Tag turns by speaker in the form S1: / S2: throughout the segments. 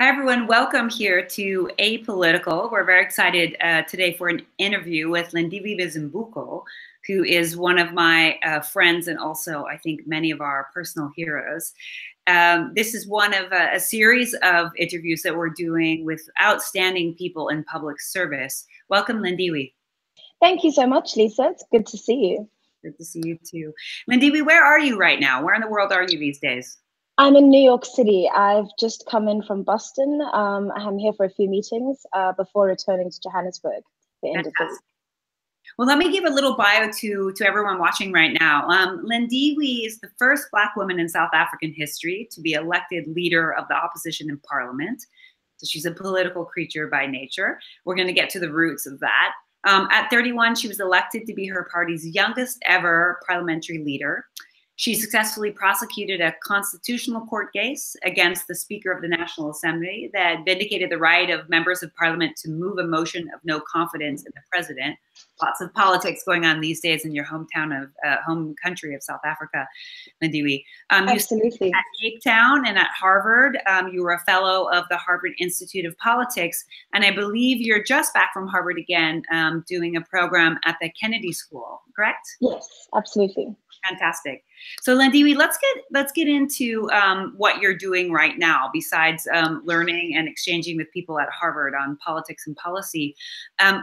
S1: Hi, everyone. Welcome here to Apolitical. We're very excited today for an interview with Lindiwe Mazibuko, who is one of my friends and also, I think, many of our personal heroes. This is one of a series of interviews that we're doing with outstanding people in public service. Welcome, Lindiwe.
S2: Thank you so much, Lisa. It's good to see you.
S1: Good to see you, too. Lindiwe, where are you right now? Where in the world are you these days?
S2: I'm in New York City. I've just come in from Boston. I'm here for a few meetings before returning to Johannesburg the end of the week.
S1: Well, let me give a little bio to everyone watching right now. Lindiwe is the first Black woman in South African history to be elected leader of the opposition in parliament. So she's a political creature by nature. We're going to get to the roots of that. At 31, she was elected to be her party's youngest ever parliamentary leader. She successfully prosecuted a constitutional court case against the Speaker of the National Assembly that vindicated the right of members of parliament to move a motion of no confidence in the president. Lots of politics going on these days in your hometown of home country of South Africa, Lindiwe.
S2: Absolutely.
S1: At Cape Town and at Harvard, you were a fellow of the Harvard Institute of Politics, and I believe you're just back from Harvard again, doing a program at the Kennedy School, correct?
S2: Yes, absolutely.
S1: Fantastic. So Lindiwe, let's get into what you're doing right now. Besides learning and exchanging with people at Harvard on politics and policy,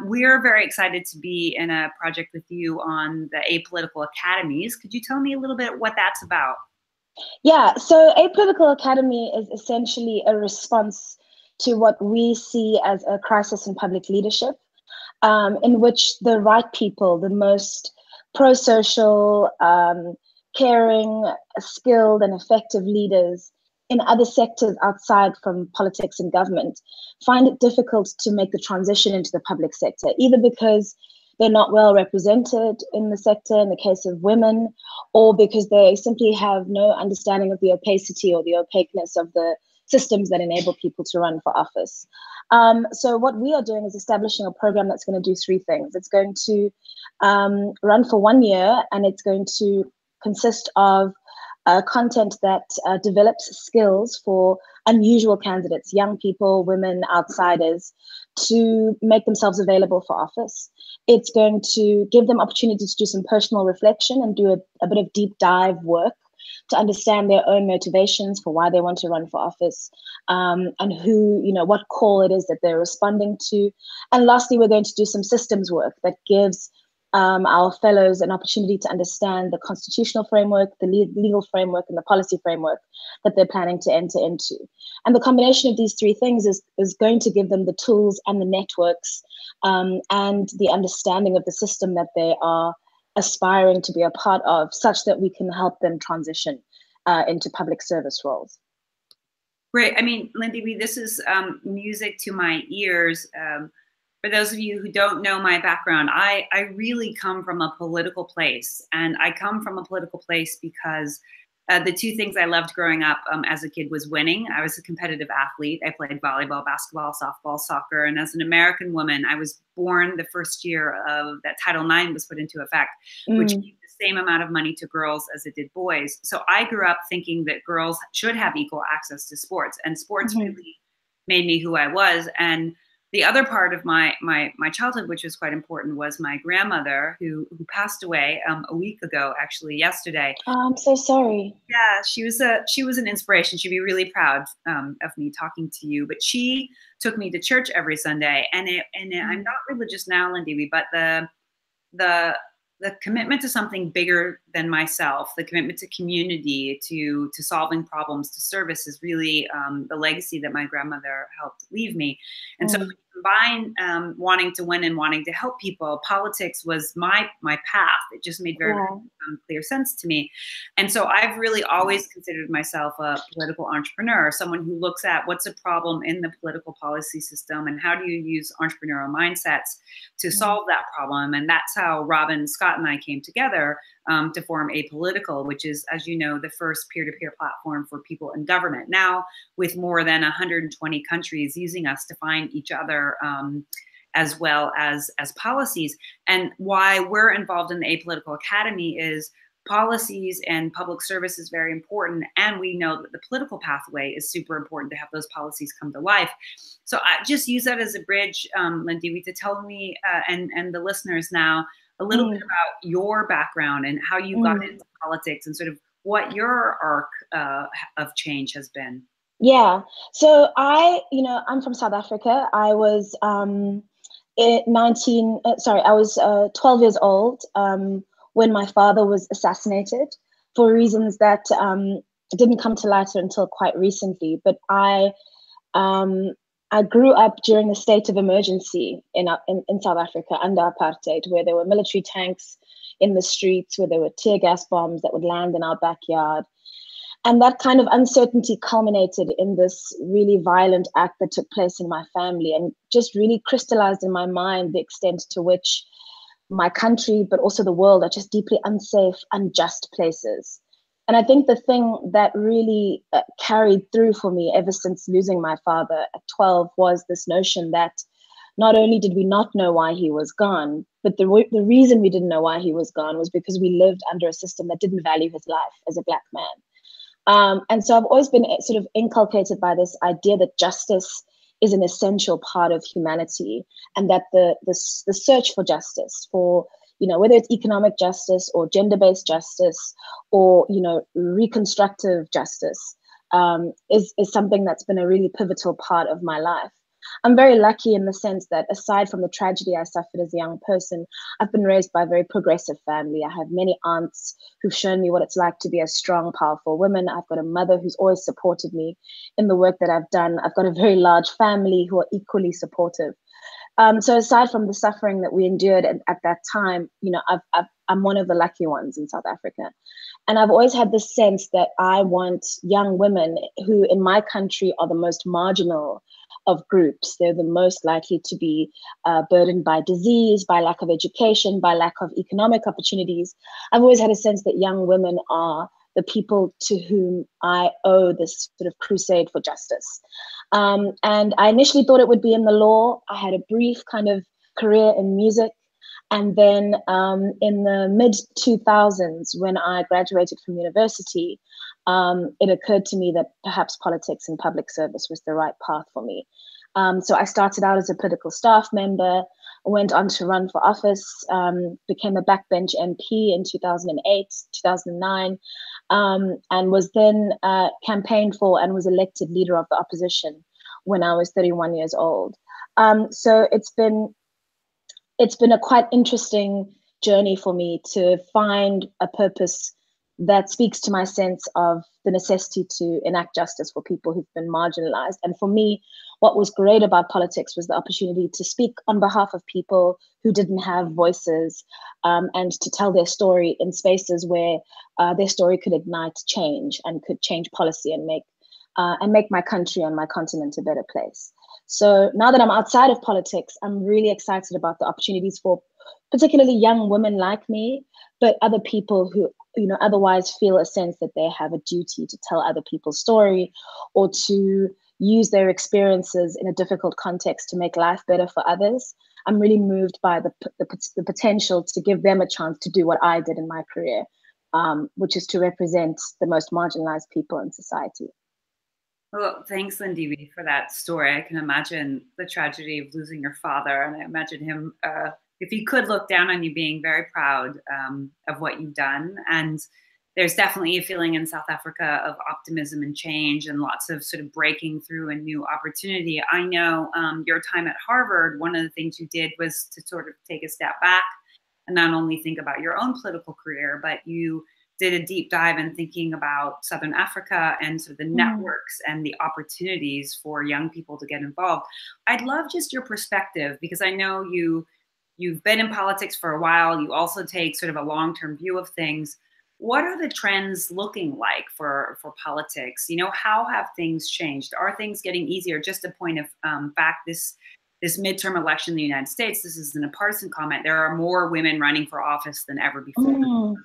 S1: we're very excited to be in a project with you on the Apolitical Academies. Could you tell me a little bit what that's about?
S2: Yeah, so Apolitical Academy is essentially a response to what we see as a crisis in public leadership, in which the right people, the most pro-social, caring, skilled, and effective leaders in other sectors outside from politics and government find it difficult to make the transition into the public sector, either because they're not well represented in the sector in the case of women, or because they simply have no understanding of the opacity or the opaqueness of the systems that enable people to run for office. So what we are doing is establishing a program that's going to do three things. It's going to run for 1 year, and it's going to consist of content that develops skills for unusual candidates, young people, women, outsiders, to make themselves available for office. It's going to give them opportunity to do some personal reflection and do a bit of deep dive work to understand their own motivations for why they want to run for office, and what call it is that they're responding to. And lastly, we're going to do some systems work that gives our fellows an opportunity to understand the constitutional framework, the legal framework, and the policy framework that they're planning to enter into. And the combination of these three things is going to give them the tools and the networks and the understanding of the system that they are aspiring to be a part of, such that we can help them transition into public service roles.
S1: Great. I mean, Lindiwe, this is music to my ears. For those of you who don't know my background, I really come from a political place. And I come from a political place because the two things I loved growing up as a kid was winning. I was a competitive athlete. I played volleyball, basketball, softball, soccer. And as an American woman, I was born the first year of that Title IX was put into effect, which gave the same amount of money to girls as it did boys. So I grew up thinking that girls should have equal access to sports, and sports really made me who I was. And the other part of my childhood, which was quite important, was my grandmother who passed away a week ago, actually yesterday.
S2: Oh, I'm so sorry.
S1: Yeah, she was an inspiration. She'd be really proud of me talking to you. But she took me to church every Sunday, and I'm not religious now, Lindiwe, but the commitment to something bigger than myself, the commitment to community, to solving problems, to service is really the legacy that my grandmother helped leave me. And so when you combine wanting to win and wanting to help people, politics was my path. It just made very clear sense to me. And so I've really always considered myself a political entrepreneur, someone who looks at what's a problem in the political policy system and how do you use entrepreneurial mindsets to solve that problem. And that's how Robin Scott and I came together to form Apolitical, which is, as you know, the first peer-to-peer platform for people in government. Now, with more than 120 countries using us to find each other, as well as policies. And why we're involved in the Apolitical Academy is policies and public service is very important. And we know that the political pathway is super important to have those policies come to life. So I just use that as a bridge, Lindiwe, to tell me and the listeners now a little bit about your background and how you got into politics and sort of what your arc of change has been.
S2: Yeah. So I'm from South Africa. I was 12 years old when my father was assassinated for reasons that didn't come to light until quite recently. But I grew up during the state of emergency in South Africa under apartheid, where there were military tanks in the streets, where there were tear gas bombs that would land in our backyard. And that kind of uncertainty culminated in this really violent act that took place in my family and just really crystallized in my mind the extent to which my country, but also the world, are just deeply unsafe, unjust places. And I think the thing that really carried through for me ever since losing my father at 12 was this notion that not only did we not know why he was gone, but the reason we didn't know why he was gone was because we lived under a system that didn't value his life as a Black man. And so I've always been sort of inculcated by this idea that justice is an essential part of humanity, and that the search for justice, for whether it's economic justice or gender-based justice or reconstructive justice, is something that's been a really pivotal part of my life. I'm very lucky in the sense that aside from the tragedy I suffered as a young person, I've been raised by a very progressive family. I have many aunts who've shown me what it's like to be a strong, powerful woman. I've got a mother who's always supported me in the work that I've done. I've got a very large family who are equally supportive. So aside from the suffering that we endured at that time, I'm one of the lucky ones in South Africa. And I've always had this sense that I want young women who in my country are the most marginal of groups. They're the most likely to be burdened by disease, by lack of education, by lack of economic opportunities. I've always had a sense that young women are the people to whom I owe this sort of crusade for justice. And I initially thought it would be in the law. I had a brief kind of career in music. And then in the mid-2000s, when I graduated from university, it occurred to me that perhaps politics and public service was the right path for me. So I started out as a political staff member, went on to run for office, became a backbench MP in 2008, 2009, and was then campaigned for and was elected leader of the opposition when I was 31 years old. So it's been a quite interesting journey for me to find a purpose that speaks to my sense of the necessity to enact justice for people who've been marginalized. And for me, what was great about politics was the opportunity to speak on behalf of people who didn't have voices, and to tell their story in spaces where their story could ignite change and could change policy and make my country and my continent a better place. So now that I'm outside of politics, I'm really excited about the opportunities for particularly young women like me, but other people who otherwise feel a sense that they have a duty to tell other people's story or to use their experiences in a difficult context to make life better for others. I'm really moved by the potential to give them a chance to do what I did in my career, which is to represent the most marginalized people in society.
S1: Well, thanks, Lindiwe, for that story. I can imagine the tragedy of losing your father, and I imagine him, if he could look down on you, being very proud of what you've done. And there's definitely a feeling in South Africa of optimism and change and lots of sort of breaking through and new opportunity. I know your time at Harvard, one of the things you did was to sort of take a step back and not only think about your own political career, but you did a deep dive in thinking about Southern Africa and sort of the networks and the opportunities for young people to get involved. I'd love just your perspective, because I know you've been in politics for a while. You also take sort of a long-term view of things. What are the trends looking like for politics? How have things changed? Are things getting easier? Just a point of fact, this midterm election in the United States, this isn't a partisan comment, there are more women running for office than ever before.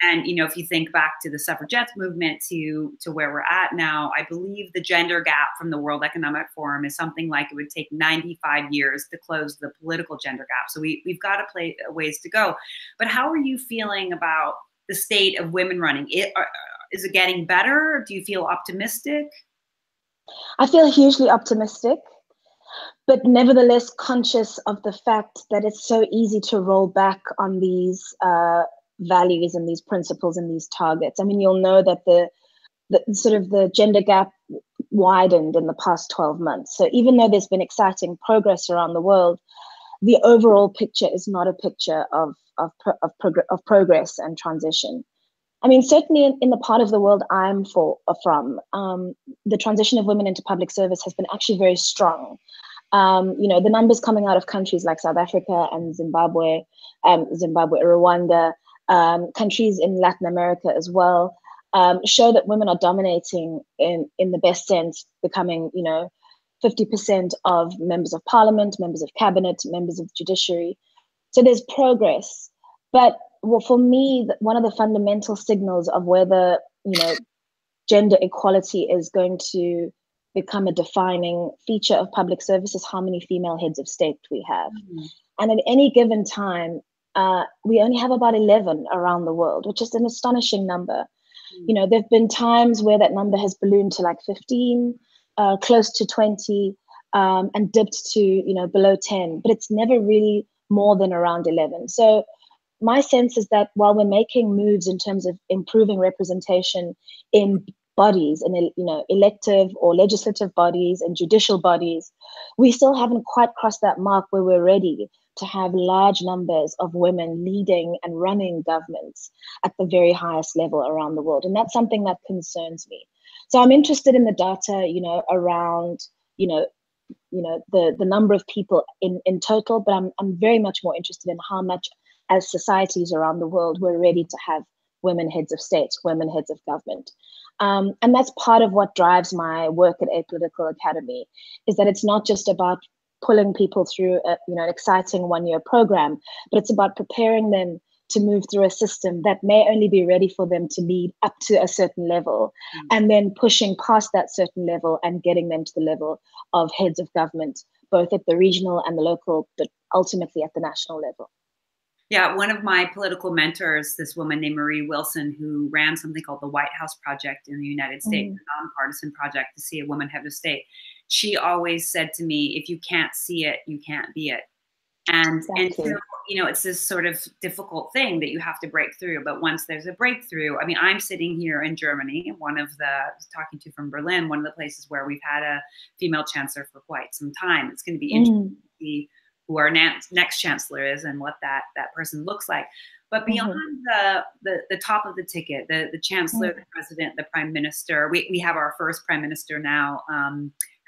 S1: And, if you think back to the suffragettes movement to where we're at now, I believe the gender gap from the World Economic Forum is something like it would take 95 years to close the political gender gap. So we've got a ways to go. But how are you feeling about the state of women running? Is it getting better? Do you feel optimistic?
S2: I feel hugely optimistic, but nevertheless conscious of the fact that it's so easy to roll back on these values and these principles and these targets. I mean, you'll know that the sort of the gender gap widened in the past 12 months. So even though there's been exciting progress around the world, the overall picture is not a picture of progress and transition. I mean, certainly in the part of the world I'm from, the transition of women into public service has been actually very strong. The numbers coming out of countries like South Africa and Zimbabwe, Rwanda, countries in Latin America as well, show that women are dominating in the best sense, becoming, 50% of members of parliament, members of cabinet, members of the judiciary. So there's progress. But for me, one of the fundamental signals of whether, gender equality is going to become a defining feature of public service is how many female heads of state we have. Mm-hmm. And at any given time, we only have about 11 around the world, which is an astonishing number. Mm-hmm. There have been times where that number has ballooned to like 15, close to 20, and dipped to, below 10, but it's never really more than around 11. So my sense is that while we're making moves in terms of improving representation in bodies and, elective or legislative bodies and judicial bodies, we still haven't quite crossed that mark where we're ready to have large numbers of women leading and running governments at the very highest level around the world. And that's something that concerns me. So I'm interested in the data, around, the number of people in total, but I'm very much more interested in how much as societies around the world we're ready to have women heads of state, women heads of government. And that's part of what drives my work at Apolitical Academy, is that it's not just about pulling people through an exciting one-year program, but it's about preparing them to move through a system that may only be ready for them to lead up to a certain level, and then pushing past that certain level and getting them to the level of heads of government, both at the regional and the local, but ultimately at the national level.
S1: Yeah, one of my political mentors, this woman named Marie Wilson, who ran something called the White House Project in the United States, a nonpartisan project to see a woman head of state. She always said to me, if you can't see it, you can't be it. And so, it's this sort of difficult thing that you have to break through. But once there's a breakthrough, I mean, I'm sitting here in Germany, talking to from Berlin, one of the places where we've had a female chancellor for quite some time. It's going to be interesting to see who our next chancellor is and what that person looks like. But beyond the top of the ticket, the chancellor, the president, the prime minister, we have our first prime minister now,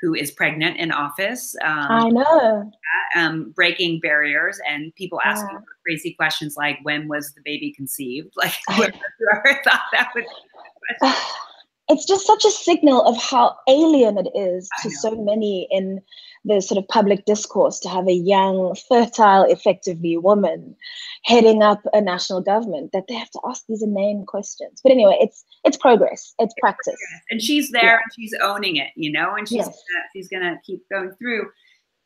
S1: who is pregnant in office.
S2: I know.
S1: Breaking barriers and people asking crazy questions like, when was the baby conceived? Like, whoever thought that would be a question.
S2: It's just such a signal of how alien it is to so many in the sort of public discourse to have a young, fertile, effectively woman heading up a national government, that they have to ask these inane questions. But anyway, it's progress, it's practice.
S1: And she's there and she's owning it, and she's gonna keep going through.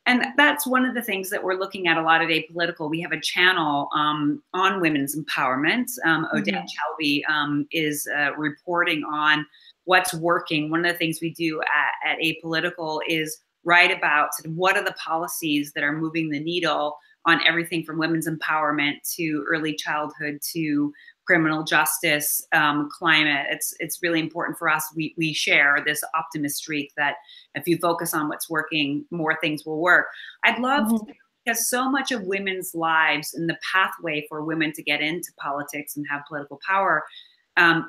S1: And that's one of the things that we're looking at a lot at Apolitical. We have a channel on women's empowerment. Odette Shelby is reporting on what's working. One of the things we do at Apolitical is write about sort of what are the policies that are moving the needle on everything from women's empowerment to early childhood to criminal justice, climate. It's really important for us. We share this optimist streak that if you focus on what's working, more things will work. I'd love to, because so much of women's lives and the pathway for women to get into politics and have political power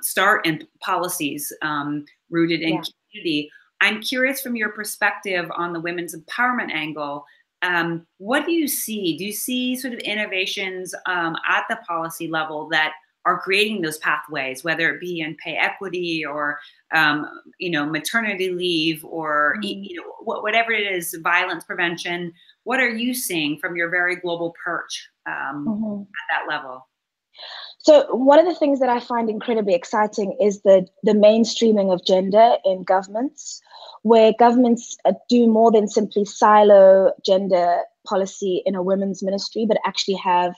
S1: start in policies rooted in community. I'm curious from your perspective on the women's empowerment angle, what do you see? Do you see sort of innovations at the policy level that are creating those pathways, whether it be in pay equity or, maternity leave or, whatever it is, violence prevention? What are you seeing from your very global perch at that level?
S2: So one of the things that I find incredibly exciting is the mainstreaming of gender in governments, where governments do more than simply silo gender policy in a women's ministry, but actually have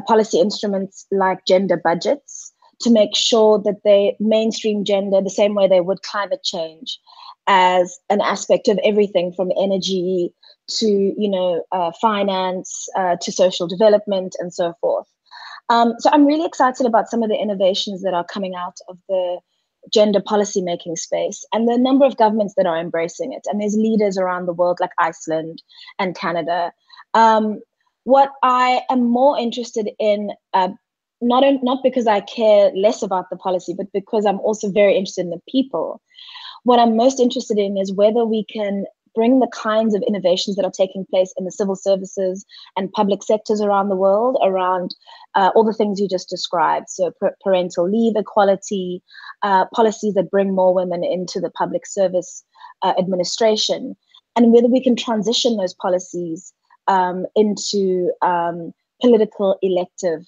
S2: policy instruments like gender budgets to make sure that they mainstream gender the same way they would climate change as an aspect of everything from energy to, finance, to social development and so forth. So I'm really excited about some of the innovations that are coming out of the gender policy making space and the number of governments that are embracing it. And there's leaders around the world like Iceland and Canada. What I am more interested in, not because I care less about the policy, but because I'm also very interested in the people. What I'm most interested in is whether we can bring the kinds of innovations that are taking place in the civil services and public sectors around the world, around all the things you just described. So parental leave equality, policies that bring more women into the public service administration, and whether we can transition those policies into political elective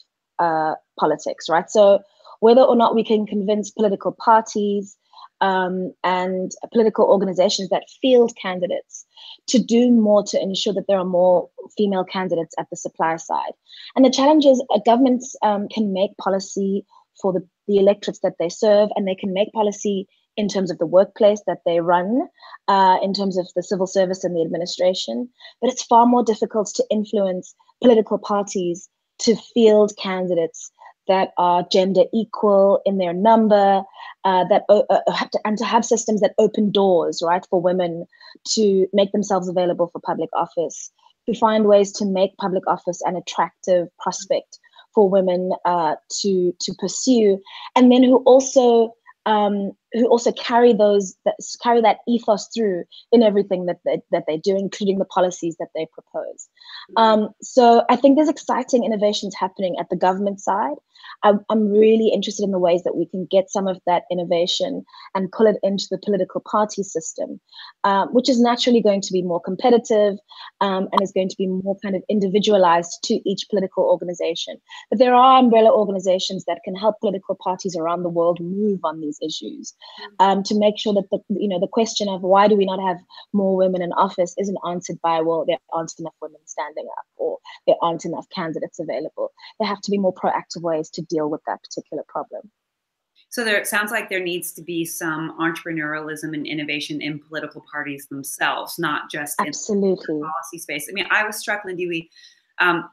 S2: politics, right? So whether or not we can convince political parties and political organizations that field candidates to do more to ensure that there are more female candidates at the supply side. And the challenge is governments can make policy for the electorates that they serve, and they can make policy in terms of the workplace that they run, in terms of the civil service and the administration. But it's far more difficult to influence political parties to field candidates that are gender equal in their number, and to have systems that open doors, right, for women to make themselves available for public office, to find ways to make public office an attractive prospect for women to pursue, and then who also carry that ethos through in everything that they do, including the policies that they propose. So I think there's exciting innovations happening at the government side. I'm really interested in the ways that we can get some of that innovation and pull it into the political party system, which is naturally going to be more competitive and is going to be more kind of individualized to each political organization. But there are umbrella organizations that can help political parties around the world move on these issues, to make sure that the question of why do we not have more women in office isn't answered by, well, there aren't enough women standing up or there aren't enough candidates available. There have to be more proactive ways to deal with that particular problem.
S1: So it sounds like there needs to be some entrepreneurialism and innovation in political parties themselves, not just
S2: absolutely
S1: in the policy space. I mean, I was struck, Lindiwe,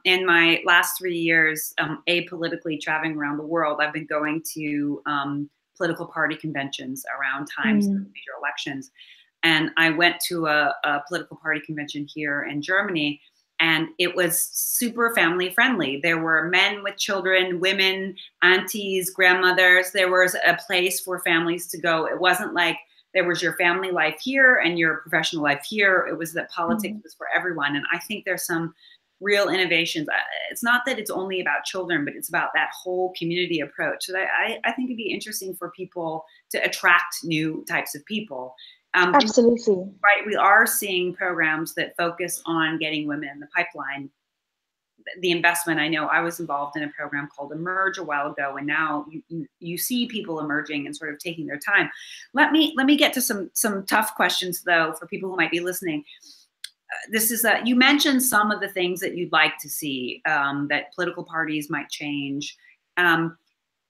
S1: in my last 3 years, apolitically traveling around the world. I've been going to political party conventions around times of major elections. And I went to a political party convention here in Germany, and it was super family friendly. There were men with children, women, aunties, grandmothers. There was a place for families to go. It wasn't like there was your family life here and your professional life here. It was that politics was for everyone. And I think there's some real innovations. It's not that it's only about children, but it's about that whole community approach. So I think it'd be interesting for people to attract new types of people.
S2: Absolutely.
S1: Right. We are seeing programs that focus on getting women in the pipeline. The investment, I know I was involved in a program called Emerge a while ago, and now you see people emerging and sort of taking their time. Let me get to some tough questions though for people who might be listening. This is you mentioned some of the things that you'd like to see, that political parties might change.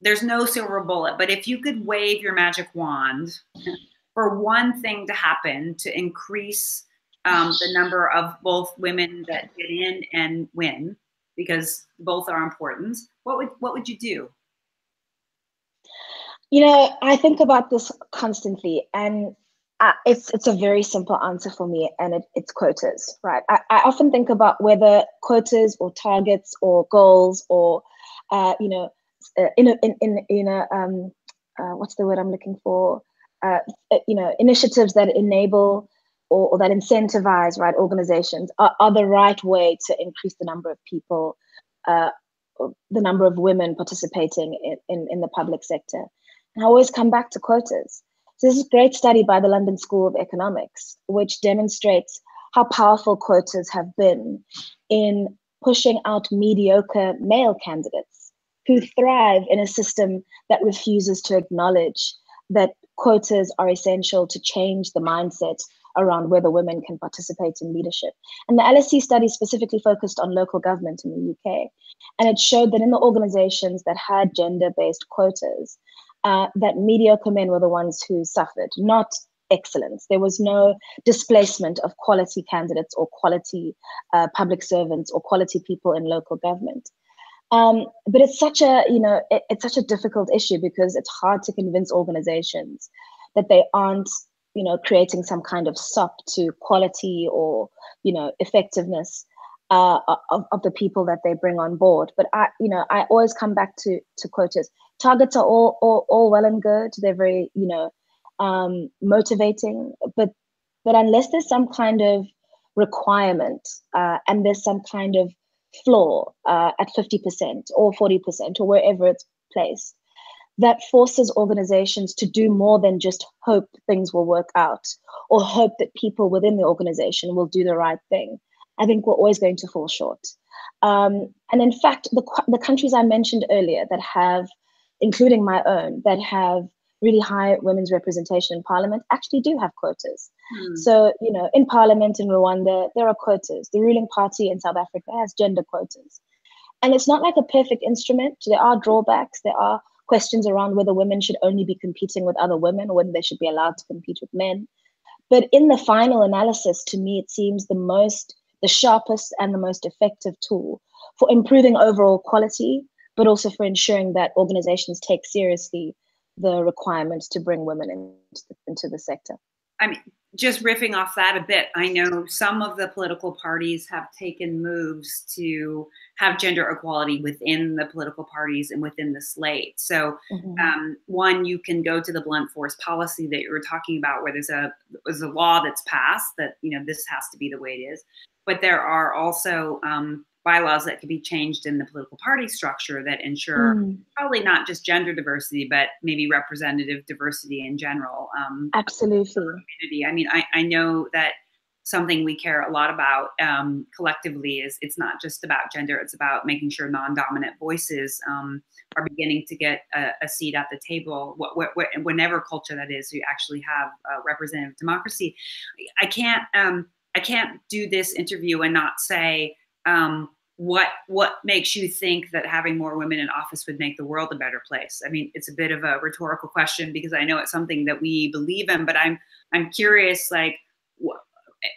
S1: There's no silver bullet, but if you could wave your magic wand for one thing to happen to increase the number of both women that get in and win, because both are important, what would you do?
S2: You know, I think about this constantly, and it's a very simple answer for me, and it's quotas, right? I often think about whether quotas or targets or goals or what's the word I'm looking for? Initiatives that enable or that incentivize, right, organizations are the right way to increase the number of people, the number of women participating in the public sector. And I always come back to quotas. So this is a great study by the London School of Economics, which demonstrates how powerful quotas have been in pushing out mediocre male candidates who thrive in a system that refuses to acknowledge that quotas are essential to change the mindset around whether women can participate in leadership. And the LSE study specifically focused on local government in the UK. And it showed that in the organizations that had gender-based quotas, that mediocre men were the ones who suffered, not excellence. There was no displacement of quality candidates or quality public servants or quality people in local government. But it's such a, it's such a difficult issue because it's hard to convince organizations that they aren't, creating some kind of sop to quality or, effectiveness of the people that they bring on board. But I always come back to quotas. Targets are all well and good. They're very, motivating, but unless there's some kind of requirement and there's some kind of floor at 50% or 40% or wherever it's placed, that forces organizations to do more than just hope things will work out or hope that people within the organization will do the right thing. I think we're always going to fall short. And in fact, the countries I mentioned earlier that have, including my own, that have really high women's representation in parliament actually do have quotas. So, in parliament in Rwanda, there are quotas. The ruling party in South Africa has gender quotas. And it's not like a perfect instrument. There are drawbacks. There are questions around whether women should only be competing with other women or whether they should be allowed to compete with men. But in the final analysis, to me, it seems the sharpest and the most effective tool for improving overall quality, but also for ensuring that organizations take seriously the requirements to bring women into the sector.
S1: I mean, just riffing off that a bit, I know some of the political parties have taken moves to have gender equality within the political parties and within the slate. So one, you can go to the blunt force policy that you were talking about, where there's a law that's passed that, this has to be the way it is. But there are also bylaws that can be changed in the political party structure that ensure probably not just gender diversity, but maybe representative diversity in general.
S2: Absolutely.
S1: I mean, I know that something we care a lot about collectively is it's not just about gender, it's about making sure non-dominant voices are beginning to get a seat at the table, whenever culture that is, you actually have representative democracy. I can't do this interview and not say, what makes you think that having more women in office would make the world a better place? I mean, it's a bit of a rhetorical question because I know it's something that we believe in, but I'm curious, like,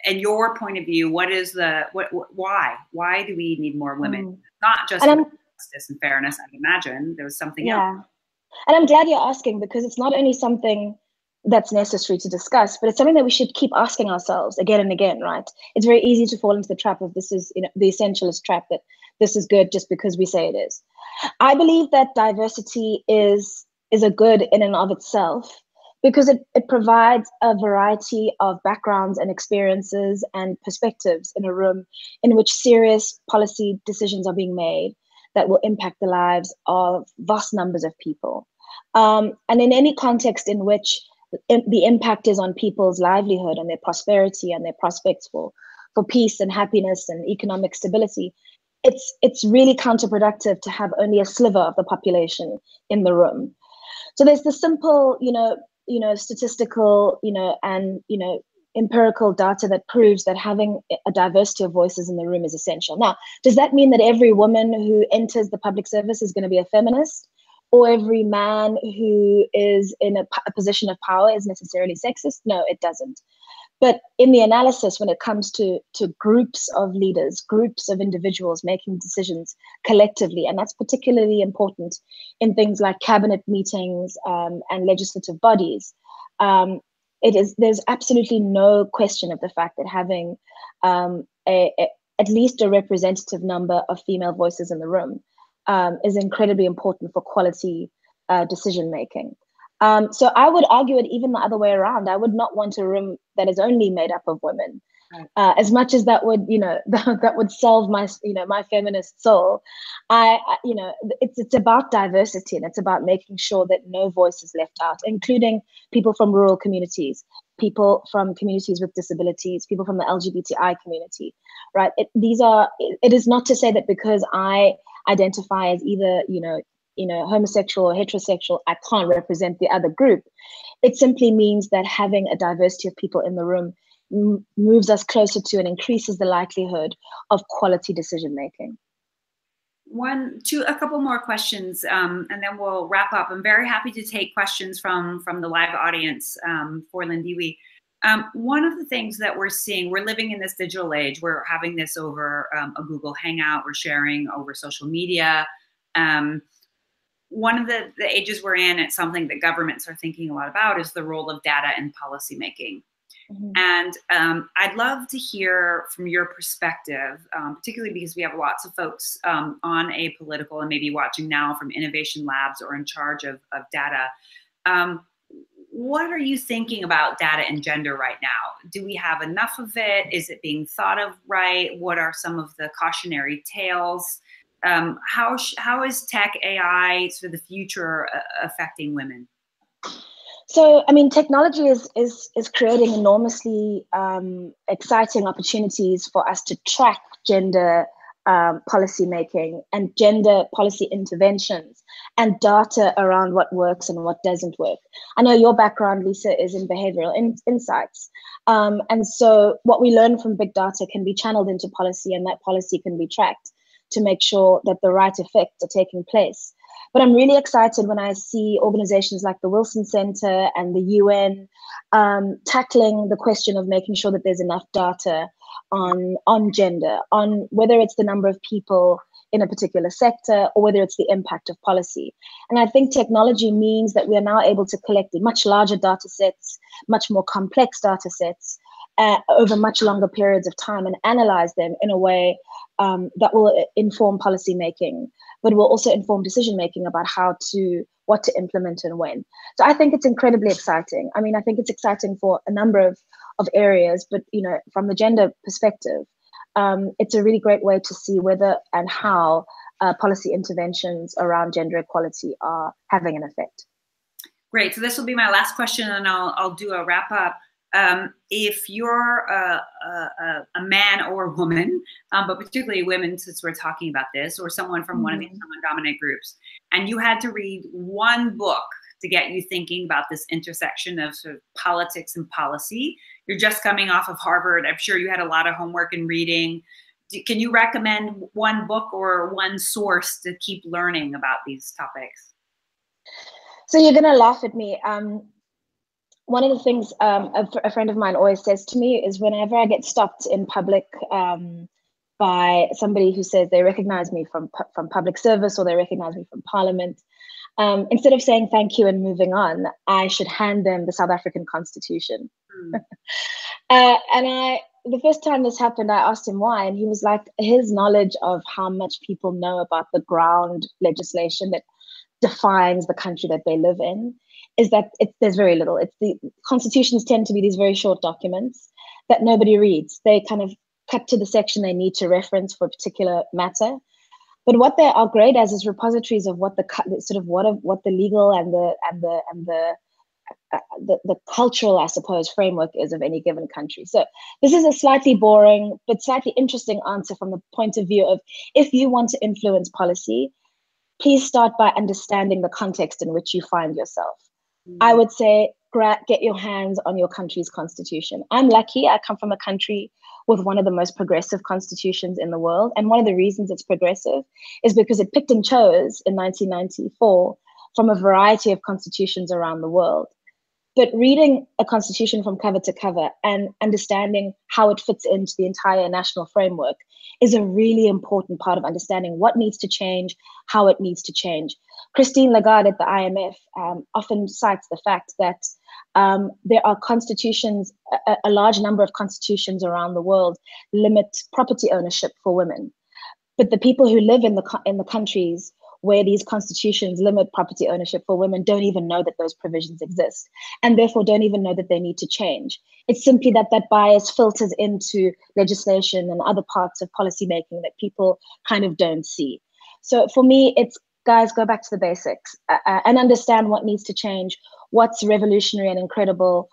S1: in your point of view, what is why do we need more women? Not just justice and fairness, I imagine there was something else.
S2: And I'm glad you're asking, because it's not only something that's necessary to discuss, but it's something that we should keep asking ourselves again and again, right? It's very easy to fall into the trap of this is, the essentialist trap, that this is good just because we say it is. I believe that diversity is a good in and of itself, because it provides a variety of backgrounds and experiences and perspectives in a room in which serious policy decisions are being made that will impact the lives of vast numbers of people. And in any context in which the impact is on people's livelihood and their prosperity and their prospects for peace and happiness and economic stability, it's really counterproductive to have only a sliver of the population in the room. So there's the simple, statistical, and empirical data that proves that having a diversity of voices in the room is essential. Now, does that mean that every woman who enters the public service is going to be a feminist? Or every man who is in a position of power is necessarily sexist? No, it doesn't. But in the analysis, when it comes to groups of leaders, groups of individuals making decisions collectively, and that's particularly important in things like cabinet meetings and legislative bodies, there's absolutely no question of the fact that having at least a representative number of female voices in the room is incredibly important for quality decision making. So I would argue it even the other way around. I would not want a room that is only made up of women. As much as that would, that would solve my, my feminist soul. It's about diversity, and it's about making sure that no voice is left out, including people from rural communities, people from communities with disabilities, people from the LGBTI community, right? It is not to say that because I identify as either, homosexual or heterosexual, I can't represent the other group. It simply means that having a diversity of people in the room moves us closer to and increases the likelihood of quality decision making.
S1: A couple more questions, and then we'll wrap up. I'm very happy to take questions from the live audience for Lindiwe. One of the things that we're seeing, we're living in this digital age. We're having this over a Google Hangout. We're sharing over social media. One of the ages we're in, it's something that governments are thinking a lot about, is the role of data in policymaking. Mm-hmm. And I'd love to hear from your perspective, particularly because we have lots of folks on Apolitical and maybe watching now from innovation labs or in charge of data. What are you thinking about data and gender right now? Do we have enough of it? Is it being thought of right? What are some of the cautionary tales? How is tech AI for the future affecting women?
S2: So, I mean, technology is creating enormously exciting opportunities for us to track gender policy making and gender policy interventions and data around what works and what doesn't work. I know your background, Lisa, is in behavioral insights. And so what we learn from big data can be channeled into policy, and that policy can be tracked to make sure that the right effects are taking place. But I'm really excited when I see organizations like the Wilson Center and the UN tackling the question of making sure that there's enough data on gender, on whether it's the number of people in a particular sector or whether it's the impact of policy. And I think technology means that we are now able to collect much larger data sets, much more complex data sets over much longer periods of time and analyze them in a way that will inform policy making, but will also inform decision making about what to implement and when. So I think it's incredibly exciting. I mean, I think it's exciting for a number of areas, but from the gender perspective, it's a really great way to see whether and how policy interventions around gender equality are having an effect.
S1: Great. So this will be my last question, and I'll do a wrap up. If you're a man or a woman, but particularly women, since we're talking about this, or someone from one of these dominant groups, and you had to read one book to get you thinking about this intersection of sort of politics and policy, you're just coming off of Harvard. I'm sure you had a lot of homework and reading. Can you recommend one book or one source to keep learning about these topics?
S2: So you're going to laugh at me. One of the things a friend of mine always says to me is whenever I get stopped in public by somebody who says they recognize me from public service or they recognize me from parliament, instead of saying thank you and moving on, I should hand them the South African Constitution. And the first time this happened, I asked him why, and he was like, his knowledge of how much people know about the ground legislation that defines the country that they live in is that there's very little. The constitutions tend to be these very short documents that nobody reads. They kind of cut to the section they need to reference for a particular matter. But what they are great as is repositories of what the legal and the cultural, I suppose, framework is of any given country. So this is a slightly boring but slightly interesting answer from the point of view of if you want to influence policy, please start by understanding the context in which you find yourself. I would say get your hands on your country's constitution. I'm lucky. I come from a country with one of the most progressive constitutions in the world. And one of the reasons it's progressive is because it picked and chose in 1994 from a variety of constitutions around the world. But reading a constitution from cover to cover and understanding how it fits into the entire national framework is a really important part of understanding what needs to change, how it needs to change. Christine Lagarde at the IMF often cites the fact that there are constitutions, a large number of constitutions around the world limit property ownership for women. But the people who live in the countries where these constitutions limit property ownership for women don't even know that those provisions exist, and therefore don't even know that they need to change. It's simply that bias filters into legislation and other parts of policymaking that people kind of don't see. So for me, it's, guys, go back to the basics and understand what needs to change, what's revolutionary and incredible,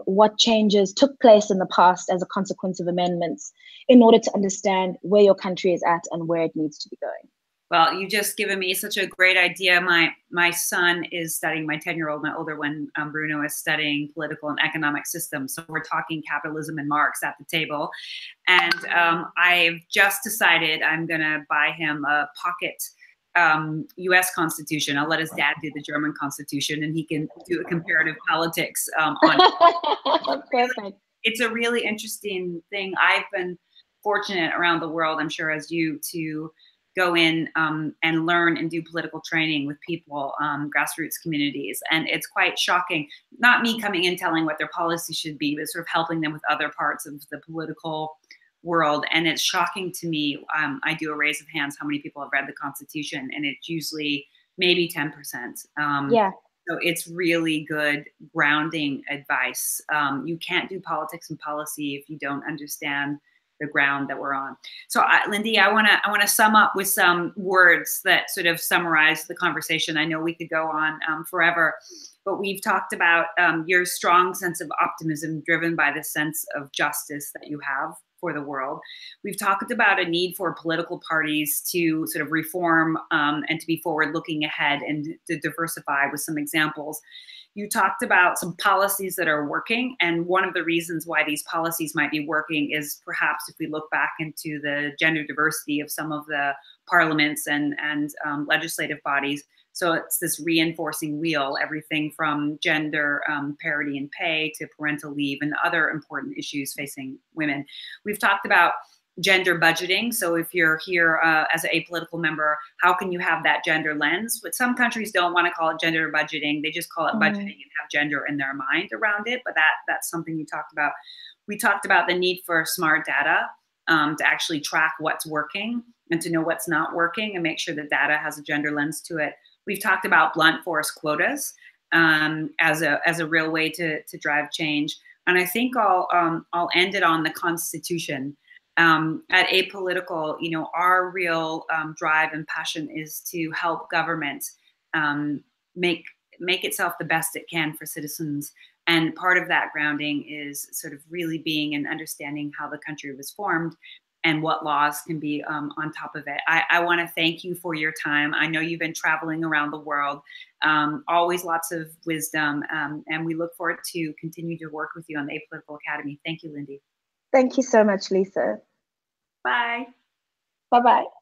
S2: what changes took place in the past as a consequence of amendments in order to understand where your country is at and where it needs to be going.
S1: Well, you've just given me such a great idea. My son is studying, my 10-year-old, my older one, Bruno, is studying political and economic systems. So we're talking capitalism and Marx at the table. And I've just decided I'm going to buy him a pocket U.S. Constitution. I'll let his dad do the German Constitution, and he can do a comparative politics on it.
S2: Perfect.
S1: It's a really interesting thing. I've been fortunate around the world, I'm sure as you, to go in and learn and do political training with people, grassroots communities. And it's quite shocking, not me coming in telling what their policy should be, but sort of helping them with other parts of the political world. And it's shocking to me. I do a raise of hands how many people have read the Constitution, and it's usually maybe 10%.
S2: Yeah.
S1: So it's really good grounding advice. You can't do politics and policy if you don't understand the ground that we're on. So Lindy, I want to sum up with some words that sort of summarize the conversation. I know we could go on forever, but we've talked about your strong sense of optimism driven by the sense of justice that you have for the world. We've talked about a need for political parties to sort of reform and to be forward looking ahead and to diversify with some examples. You talked about some policies that are working, and one of the reasons why these policies might be working is perhaps if we look back into the gender diversity of some of the parliaments and legislative bodies. So it's this reinforcing wheel, everything from gender parity in pay to parental leave and other important issues facing women. We've talked about gender budgeting. So if you're here as an apolitical member, how can you have that gender lens? But some countries don't want to call it gender budgeting. They just call it budgeting and have gender in their mind around it. But that's something you talked about. We talked about the need for smart data to actually track what's working and to know what's not working and make sure that data has a gender lens to it. We've talked about blunt force quotas as a real way to drive change. And I think I'll end it on the Constitution. At Apolitical, you know, our real drive and passion is to help government make itself the best it can for citizens. And part of that grounding is sort of really being and understanding how the country was formed and what laws can be on top of it. I want to thank you for your time. I know you've been traveling around the world, always lots of wisdom, and we look forward to continue to work with you on the Apolitical Academy. Thank you, Lindy.
S2: Thank you so much, Lisa.
S1: Bye.
S2: Bye-bye.